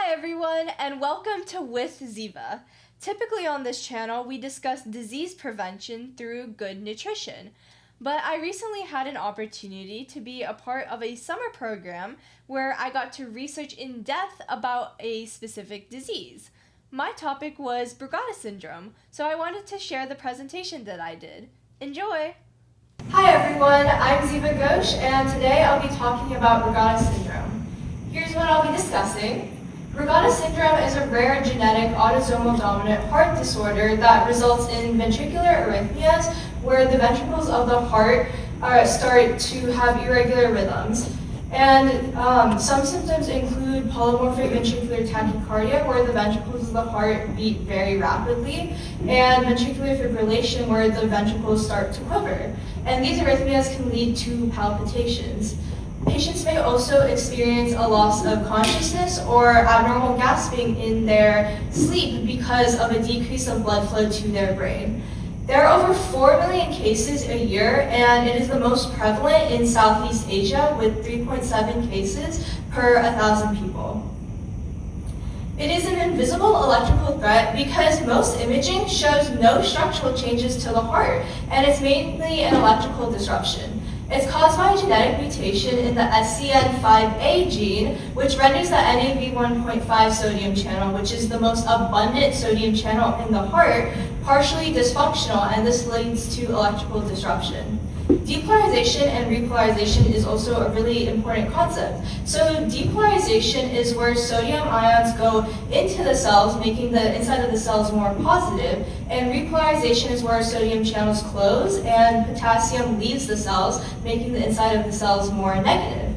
Hi everyone, and welcome to With Ziva. Typically on this channel, we discuss disease prevention through good nutrition. But I recently had an opportunity to be a part of a summer program where I got to research in depth about a specific disease. My topic was Brugada syndrome, so I wanted to share the presentation that I did. Enjoy! Hi everyone, I'm Ziva Ghosh, and today I'll be talking about Brugada syndrome. Here's what I'll be discussing. Brugada syndrome is a rare genetic autosomal dominant heart disorder that results in ventricular arrhythmias where the ventricles of the heart start to have irregular rhythms. And some symptoms include polymorphic ventricular tachycardia, where the ventricles of the heart beat very rapidly, and ventricular fibrillation, where the ventricles start to quiver. And these arrhythmias can lead to palpitations. Patients may also experience a loss of consciousness or abnormal gasping in their sleep because of a decrease of blood flow to their brain. There are over 4 million cases a year, and it is the most prevalent in Southeast Asia with 3.7 cases per 1,000 people. It is an invisible electrical threat because most imaging shows no structural changes to the heart, and it's mainly an electrical disruption. It's caused by a genetic mutation in the SCN5A gene, which renders the NaV1.5 sodium channel, which is the most abundant sodium channel in the heart, partially dysfunctional, and this leads to electrical disruption. Depolarization and repolarization is also a really important concept. So depolarization is where sodium ions go into the cells, making the inside of the cells more positive, and repolarization is where sodium channels close and potassium leaves the cells, making the inside of the cells more negative.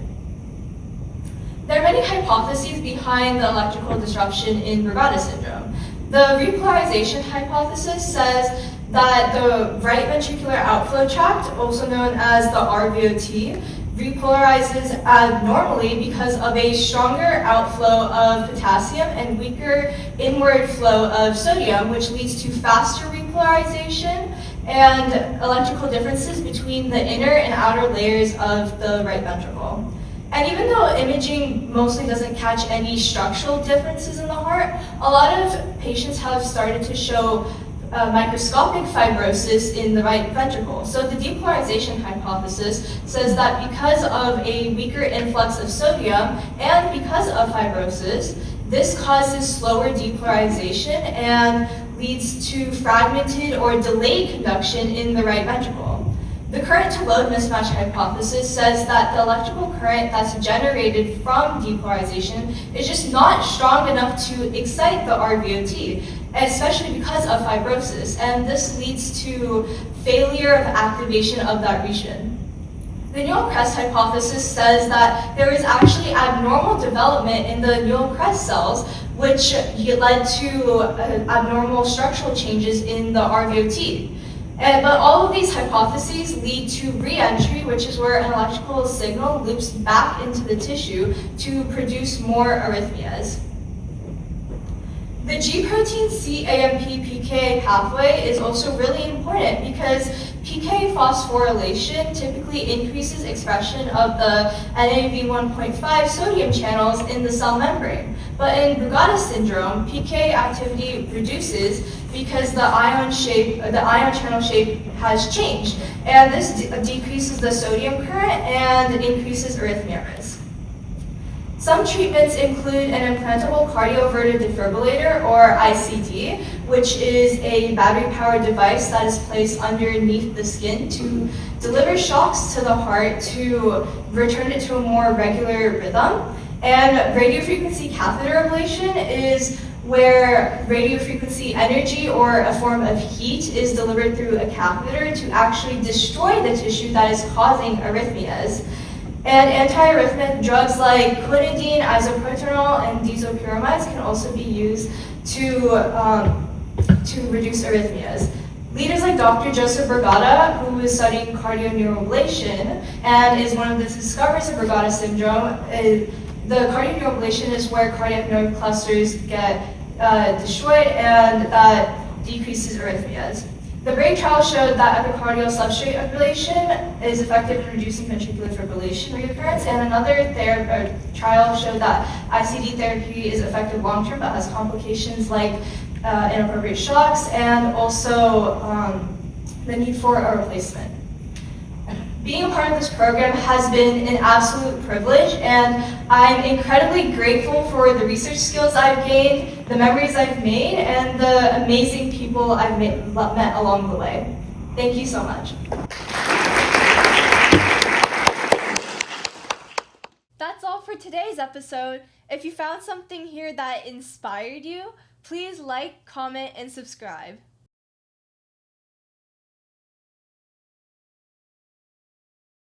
There are many hypotheses behind the electrical disruption in Brugada syndrome. The repolarization hypothesis says that the right ventricular outflow tract, also known as the RVOT, repolarizes abnormally because of a stronger outflow of potassium and weaker inward flow of sodium, which leads to faster repolarization and electrical differences between the inner and outer layers of the right ventricle. And even though imaging mostly doesn't catch any structural differences in the heart, a lot of patients have started to show microscopic fibrosis in the right ventricle. So the depolarization hypothesis says that because of a weaker influx of sodium and because of fibrosis, this causes slower depolarization and leads to fragmented or delayed conduction in the right ventricle. The current to load mismatch hypothesis says that the electrical current that's generated from depolarization is just not strong enough to excite the RVOT, especially because of fibrosis, and this leads to failure of activation of that region. The neural crest hypothesis says that there is actually abnormal development in the neural crest cells, which led to abnormal structural changes in the RVOT. But all of these hypotheses lead to re-entry, which is where an electrical signal loops back into the tissue to produce more arrhythmias. The G protein cAMP-PK pathway is also really important because PK phosphorylation typically increases expression of the NaV1.5 sodium channels in the cell membrane. But in Brugada syndrome, PK activity reduces because the ion channel shape has changed, and this decreases the sodium current and increases arrhythmia risk. Some treatments include an implantable cardioverter defibrillator, or ICD, which is a battery-powered device that is placed underneath the skin to deliver shocks to the heart to return it to a more regular rhythm. And radiofrequency catheter ablation is where radiofrequency energy or a form of heat is delivered through a catheter to actually destroy the tissue that is causing arrhythmias. And antiarrhythmic drugs like quinidine, isoproterenol, and disopyramides can also be used to reduce arrhythmias. Leaders like Dr. Joseph Brugada, who is studying cardioneuroablation and is one of the discoverers of Brugada syndrome, the cardioneuroablation is where cardiac nerve clusters get destroyed, and that decreases arrhythmias. The BRAVE trial showed that epicardial substrate ablation is effective in reducing ventricular fibrillation reoccurrence, and another trial showed that ICD therapy is effective long-term but has complications like inappropriate shocks and also the need for a replacement. Being a part of this program has been an absolute privilege, and I'm incredibly grateful for the research skills I've gained, the memories I've made, and the amazing people I've met along the way. Thank you so much. That's all for today's episode. If you found something here that inspired you, please like, comment, and subscribe.